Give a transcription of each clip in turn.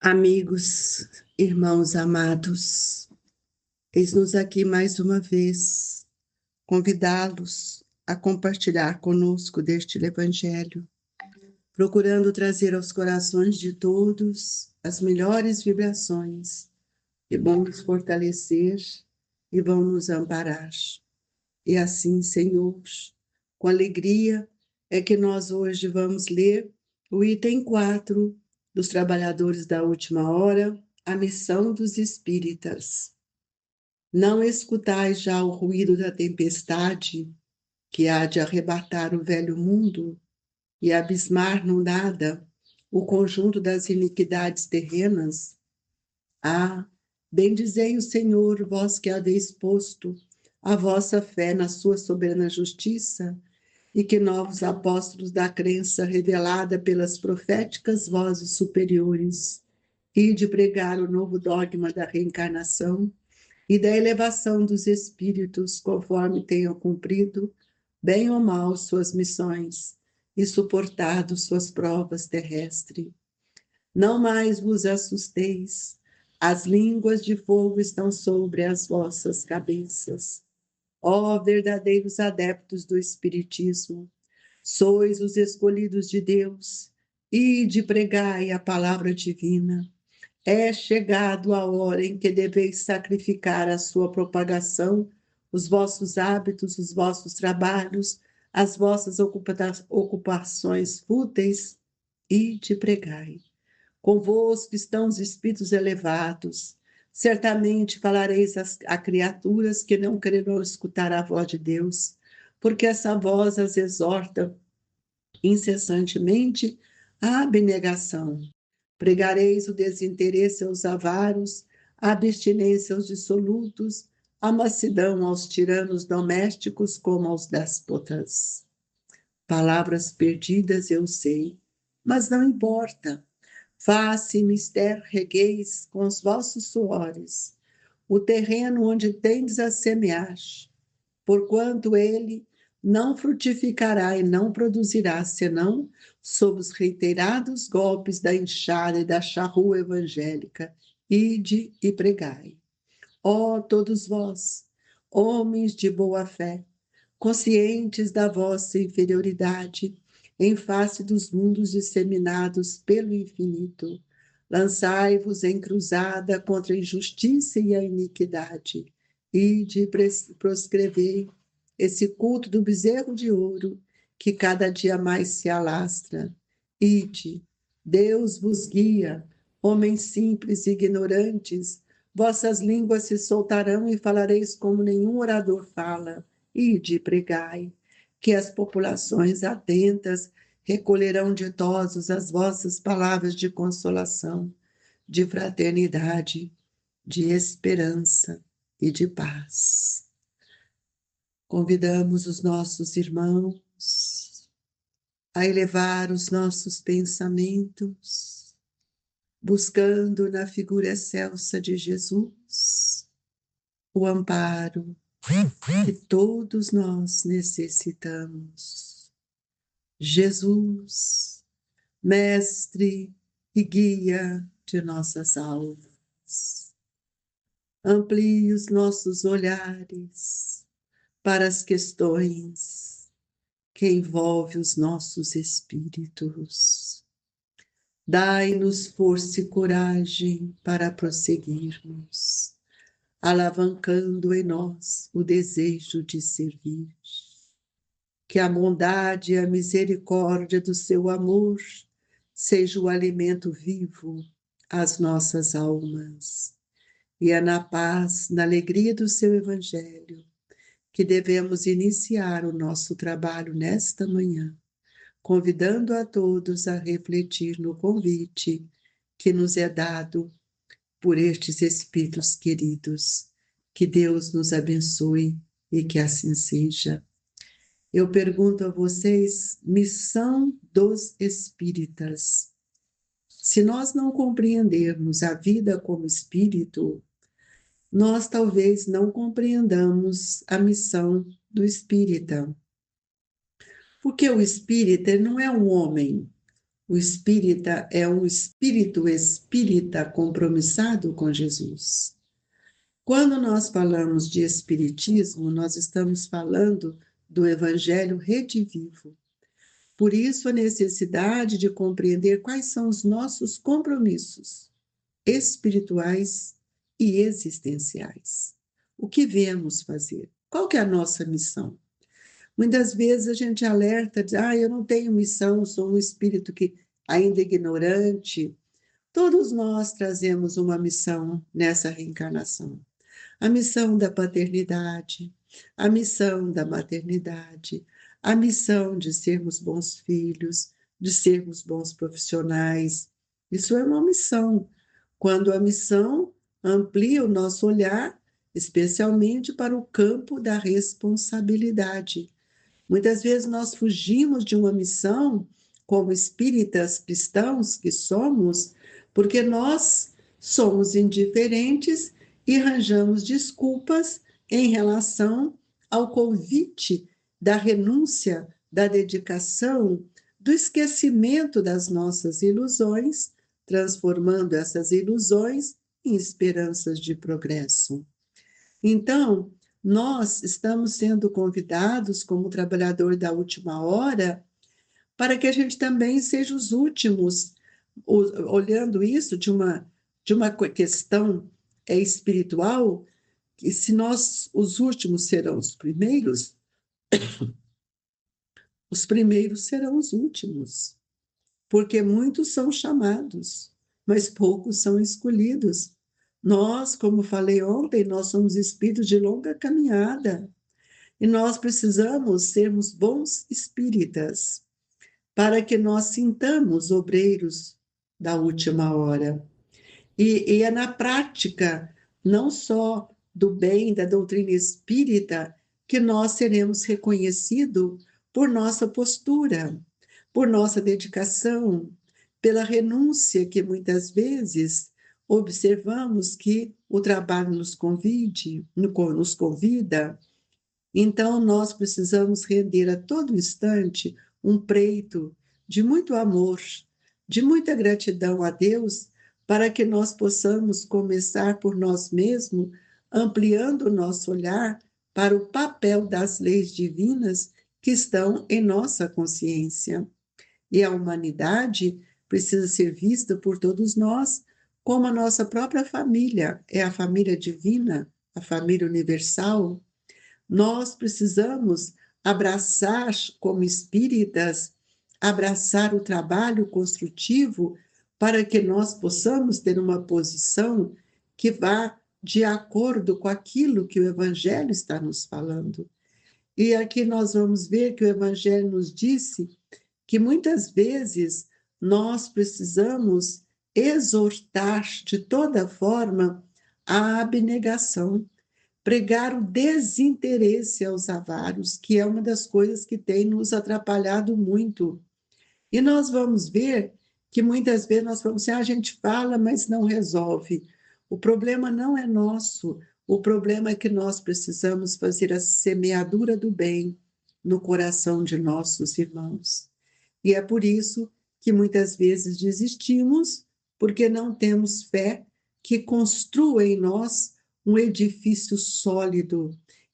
Amigos, irmãos amados, eis-nos aqui mais uma vez, convidá-los a compartilhar conosco deste Evangelho, procurando trazer aos corações de todos as melhores vibrações que vão nos fortalecer e vão nos amparar. E assim, Senhor, com alegria, é que nós hoje vamos ler o item 4 dos Trabalhadores da Última Hora, a missão dos espíritas. Não escutais já o ruído da tempestade, que há de arrebatar o velho mundo e abismar no nada o conjunto das iniquidades terrenas? Ah, bendizei o Senhor, vós que haveis posto a vossa fé na sua soberana justiça, e que novos apóstolos da crença revelada pelas proféticas vozes superiores, e de pregar o novo dogma da reencarnação e da elevação dos espíritos, conforme tenham cumprido, bem ou mal, suas missões e suportado suas provas terrestres. Não mais vos assusteis, as línguas de fogo estão sobre as vossas cabeças. Ó verdadeiros adeptos do Espiritismo, sois os escolhidos de Deus, ide pregai a palavra divina. É chegado a hora em que deveis sacrificar a sua propagação, os vossos hábitos, os vossos trabalhos, as vossas ocupações fúteis, ide pregai. Convosco estão os espíritos elevados. Certamente falareis a criaturas que não quererão escutar a voz de Deus, porque essa voz as exorta incessantemente à abnegação. Pregareis o desinteresse aos avaros, a abstinência aos dissolutos, a mansidão aos tiranos domésticos como aos déspotas. Palavras perdidas, eu sei, mas não importa. Face e mister regueis com os vossos suores o terreno onde tendes a semear, porquanto ele não frutificará e não produzirá, senão sob os reiterados golpes da enxada e da charrua evangélica. Ide e pregai. Ó todos vós, homens de boa fé, conscientes da vossa inferioridade, em face dos mundos disseminados pelo infinito, lançai-vos em cruzada contra a injustiça e a iniquidade, e de proscrevei esse culto do bezerro de ouro, que cada dia mais se alastra. Ide, Deus vos guia, homens simples e ignorantes, vossas línguas se soltarão e falareis como nenhum orador fala. Ide, pregai, que as populações atentas recolherão ditosos as vossas palavras de consolação, de fraternidade, de esperança e de paz. Convidamos os nossos irmãos a elevar os nossos pensamentos, buscando na figura excelsa de Jesus o amparo que todos nós necessitamos. Jesus, mestre e guia de nossas almas, amplie os nossos olhares para as questões que envolvem os nossos espíritos. Dai-nos força e coragem para prosseguirmos, alavancando em nós o desejo de servir. Que a bondade e a misericórdia do seu amor seja o alimento vivo às nossas almas. E é na paz, na alegria do seu Evangelho, que devemos iniciar o nosso trabalho nesta manhã, convidando a todos a refletir no convite que nos é dado por estes Espíritos queridos. Que Deus nos abençoe e que assim seja. Eu pergunto a vocês, missão dos espíritas. Se nós não compreendermos a vida como espírito, nós talvez não compreendamos a missão do espírita. Porque o espírita não é um homem. O espírita é um espírito espírita compromissado com Jesus. Quando nós falamos de espiritismo, nós estamos falando do evangelho redivivo. Por isso, a necessidade de compreender quais são os nossos compromissos espirituais e existenciais. O que viemos fazer? Qual que é a nossa missão? Muitas vezes a gente alerta, diz, eu não tenho missão, sou um espírito que ainda é ignorante. Todos nós trazemos uma missão nessa reencarnação. A missão da paternidade, a missão da maternidade, a missão de sermos bons filhos, de sermos bons profissionais. Isso é uma missão. Quando a missão amplia o nosso olhar, especialmente para o campo da responsabilidade. Muitas vezes nós fugimos de uma missão, como espíritas cristãos que somos, porque nós somos indiferentes e arranjamos desculpas em relação ao convite da renúncia, da dedicação, do esquecimento das nossas ilusões, transformando essas ilusões em esperanças de progresso. Então, nós estamos sendo convidados, como trabalhador da última hora, para que a gente também seja os últimos, olhando isso de uma questão espiritual, que se nós, os últimos serão os primeiros serão os últimos, porque muitos são chamados, mas poucos são escolhidos. Nós, como falei ontem, nós somos espíritos de longa caminhada e nós precisamos sermos bons espíritas para que nós sintamos obreiros da última hora. E é na prática, não só do bem da doutrina espírita, que nós seremos reconhecidos por nossa postura, por nossa dedicação, pela renúncia que muitas vezes observamos que o trabalho nos convida. Então, nós precisamos render a todo instante um preito de muito amor, de muita gratidão a Deus, para que nós possamos começar por nós mesmos, ampliando o nosso olhar para o papel das leis divinas que estão em nossa consciência. E a humanidade precisa ser vista por todos nós como a nossa própria família, é a família divina, a família universal. Nós precisamos abraçar, como espíritas, abraçar o trabalho construtivo para que nós possamos ter uma posição que vá de acordo com aquilo que o Evangelho está nos falando. E aqui nós vamos ver que o Evangelho nos disse que muitas vezes nós precisamos exortar de toda forma a abnegação, pregar o desinteresse aos avaros, que é uma das coisas que tem nos atrapalhado muito. E nós vamos ver que muitas vezes nós falamos assim, a gente fala, mas não resolve. O problema não é nosso, o problema é que nós precisamos fazer a semeadura do bem no coração de nossos irmãos. E é por isso que muitas vezes desistimos, porque não temos fé que construa em nós um edifício sólido.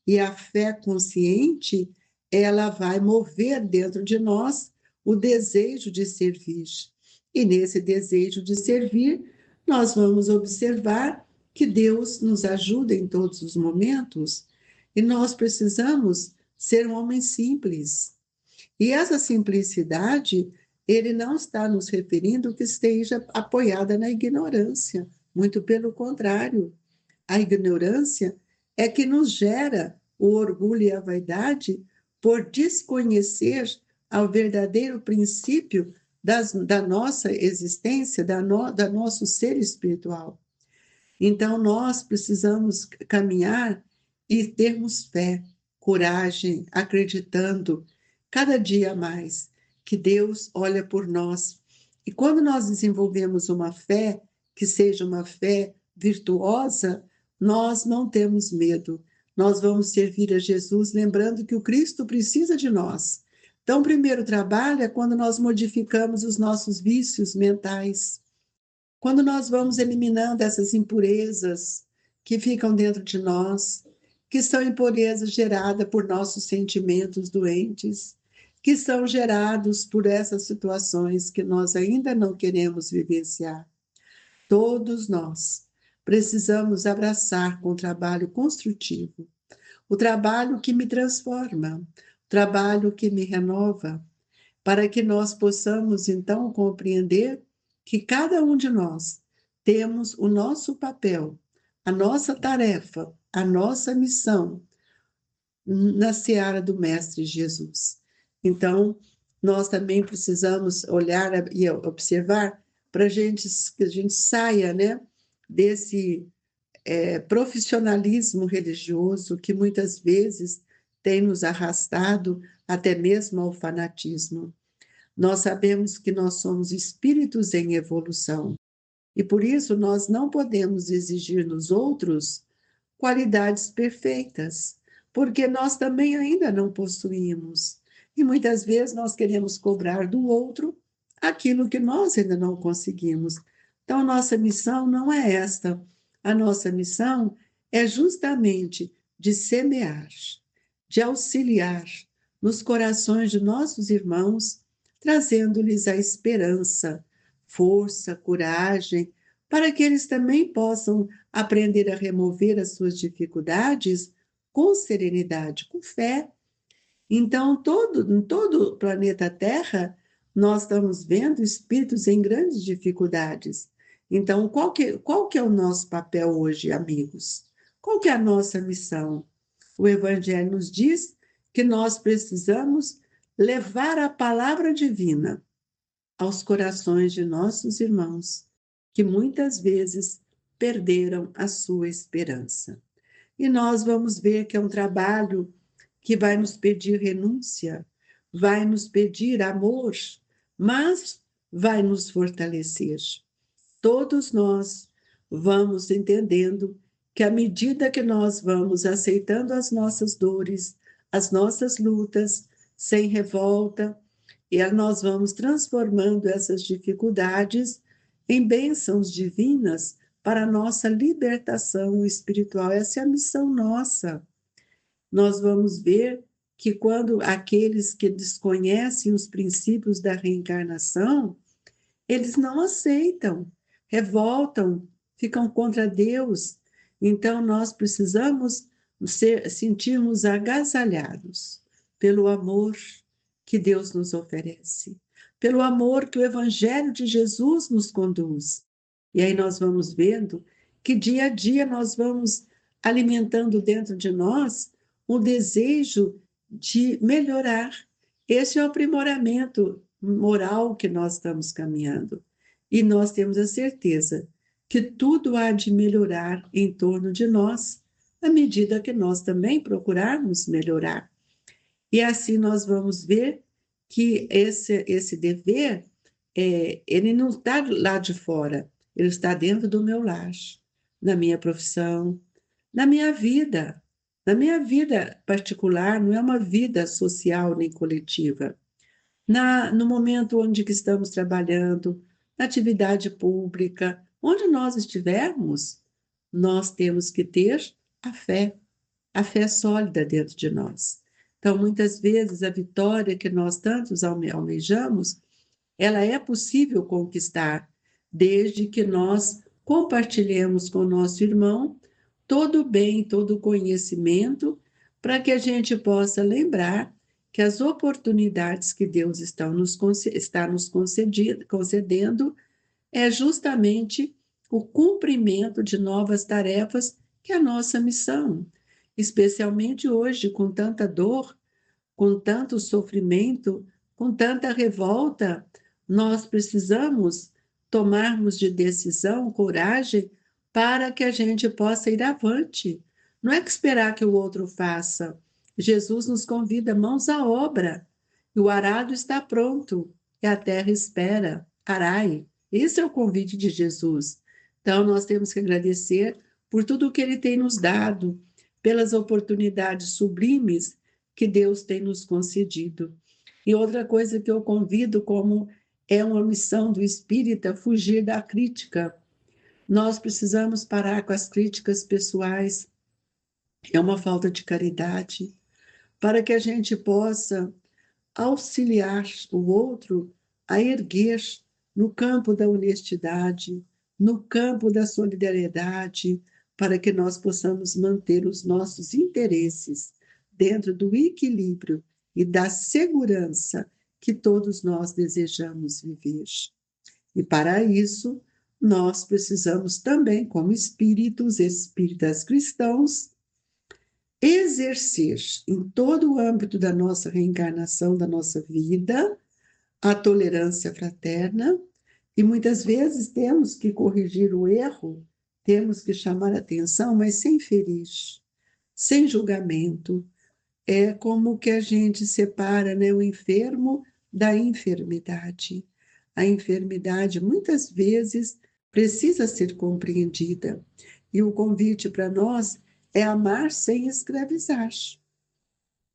E a fé consciente, ela vai mover dentro de nós o desejo de servir. E nesse desejo de servir, nós vamos observar que Deus nos ajuda em todos os momentos e nós precisamos ser um homem simples. E essa simplicidade, ele não está nos referindo que esteja apoiada na ignorância, muito pelo contrário. A ignorância é que nos gera o orgulho e a vaidade por desconhecer o verdadeiro princípio da nossa existência, da nosso ser espiritual. Então, nós precisamos caminhar e termos fé, coragem, acreditando cada dia mais que Deus olha por nós. E quando nós desenvolvemos uma fé, que seja uma fé virtuosa, nós não temos medo. Nós vamos servir a Jesus, lembrando que o Cristo precisa de nós, Então, o primeiro trabalho é quando nós modificamos os nossos vícios mentais, quando nós vamos eliminando essas impurezas que ficam dentro de nós, que são impurezas geradas por nossos sentimentos doentes, que são gerados por essas situações que nós ainda não queremos vivenciar. Todos nós precisamos abraçar com o trabalho construtivo, o trabalho que me transforma, o trabalho que me renova, para que nós possamos então compreender que cada um de nós temos o nosso papel, a nossa tarefa, a nossa missão na seara do Mestre Jesus. Então, nós também precisamos olhar e observar para que a gente saia, né, desse profissionalismo religioso que muitas vezes tem nos arrastado até mesmo ao fanatismo. Nós sabemos que nós somos espíritos em evolução e por isso nós não podemos exigir nos outros qualidades perfeitas, porque nós também ainda não possuímos. E muitas vezes nós queremos cobrar do outro aquilo que nós ainda não conseguimos. Então, nossa missão não é esta. A nossa missão é justamente de semear, de auxiliar nos corações de nossos irmãos, trazendo-lhes a esperança, força, coragem, para que eles também possam aprender a remover as suas dificuldades com serenidade, com fé. Então, em todo o planeta Terra, nós estamos vendo espíritos em grandes dificuldades. Então, qual que é o nosso papel hoje, amigos? Qual que é a nossa missão? O Evangelho nos diz que nós precisamos levar a palavra divina aos corações de nossos irmãos, que muitas vezes perderam a sua esperança. E nós vamos ver que é um trabalho que vai nos pedir renúncia, vai nos pedir amor, mas vai nos fortalecer. Todos nós vamos entendendo que à medida que nós vamos aceitando as nossas dores, as nossas lutas, sem revolta, e nós vamos transformando essas dificuldades em bênçãos divinas para a nossa libertação espiritual. Essa é a missão nossa. Nós vamos ver que quando aqueles que desconhecem os princípios da reencarnação, eles não aceitam, revoltam, ficam contra Deus. Então, nós precisamos sentirmos agasalhados pelo amor que Deus nos oferece, pelo amor que o Evangelho de Jesus nos conduz. E aí nós vamos vendo que dia a dia nós vamos alimentando dentro de nós o desejo de melhorar. Esse é o aprimoramento moral que nós estamos caminhando. E nós temos a certeza que tudo há de melhorar em torno de nós, à medida que nós também procurarmos melhorar. E assim nós vamos ver que esse dever, ele não está lá de fora, ele está dentro do meu lar, na minha profissão, na minha vida. Na minha vida particular, não é uma vida social nem coletiva. No momento onde que estamos trabalhando, na atividade pública, onde nós estivermos, nós temos que ter a fé sólida dentro de nós. Então, muitas vezes, a vitória que nós tantos almejamos, ela é possível conquistar, desde que nós compartilhemos com o nosso irmão todo o bem, todo o conhecimento, para que a gente possa lembrar que as oportunidades que Deus está nos concedendo é justamente o cumprimento de novas tarefas, que é a nossa missão. Especialmente hoje, com tanta dor, com tanto sofrimento, com tanta revolta, nós precisamos tomarmos de decisão, coragem, para que a gente possa ir avante. Não é que esperar que o outro faça. Jesus nos convida mãos à obra. E o arado está pronto, e a terra espera. Arai. Esse é o convite de Jesus. Então, nós temos que agradecer por tudo o que Ele tem nos dado, pelas oportunidades sublimes que Deus tem nos concedido. E outra coisa que eu convido, como é uma missão do espírita, fugir da crítica. Nós precisamos parar com as críticas pessoais, é uma falta de caridade, para que a gente possa auxiliar o outro a erguer no campo da honestidade, no campo da solidariedade, para que nós possamos manter os nossos interesses dentro do equilíbrio e da segurança que todos nós desejamos viver. E para isso, nós precisamos também, como espíritas cristãos, exercer em todo o âmbito da nossa reencarnação, da nossa vida, a tolerância fraterna, e muitas vezes temos que corrigir o erro, temos que chamar a atenção, mas sem ferir, sem julgamento. É como que a gente separa, né, o enfermo da enfermidade. A enfermidade, muitas vezes, precisa ser compreendida. E o convite para nós é amar sem escravizar.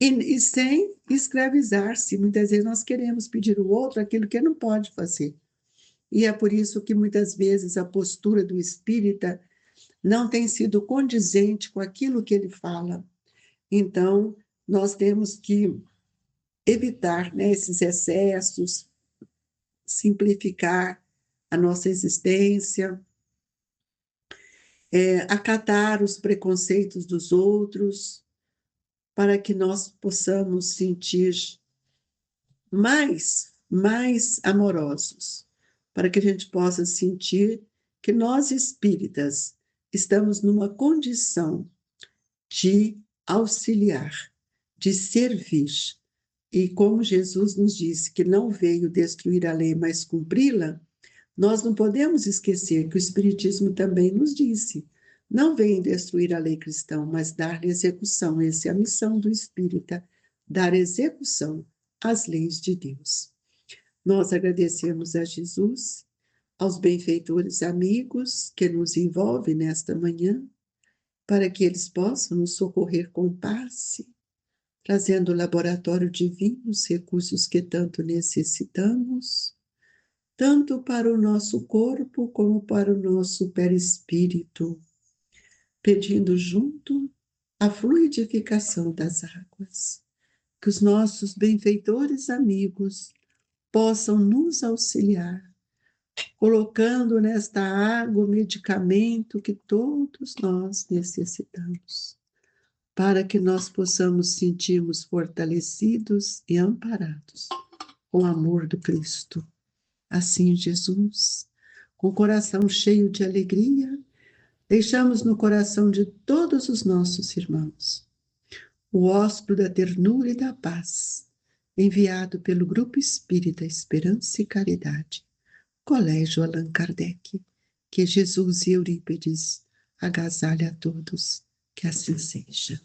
E sem escravizar-se. Muitas vezes nós queremos pedir ao outro aquilo que ele não pode fazer. E é por isso que muitas vezes a postura do espírita não tem sido condizente com aquilo que ele fala. Então, nós temos que evitar, né, esses excessos, simplificar a nossa existência, acatar os preconceitos dos outros, para que nós possamos sentir mais amorosos, para que a gente possa sentir que nós espíritas estamos numa condição de auxiliar, de servir. E como Jesus nos disse que não veio destruir a lei, mas cumpri-la, nós não podemos esquecer que o Espiritismo também nos disse: não veio destruir a lei cristã, mas dar execução. Essa é a missão do espírita, dar execução às leis de Deus. Nós agradecemos a Jesus, aos benfeitores amigos que nos envolvem nesta manhã, para que eles possam nos socorrer com passe, trazendo o laboratório divino os recursos que tanto necessitamos, tanto para o nosso corpo como para o nosso perispírito, pedindo junto a fluidificação das águas, que os nossos benfeitores amigos possam nos auxiliar, colocando nesta água o medicamento que todos nós necessitamos, para que nós possamos sentirmos fortalecidos e amparados com o amor do Cristo. Assim, Jesus, com o coração cheio de alegria, deixamos no coração de todos os nossos irmãos o hóspede da ternura e da paz, enviado pelo Grupo Espírita Esperança e Caridade, Colégio Allan Kardec. Que Jesus e Eurípides agasalhem a todos, que assim seja.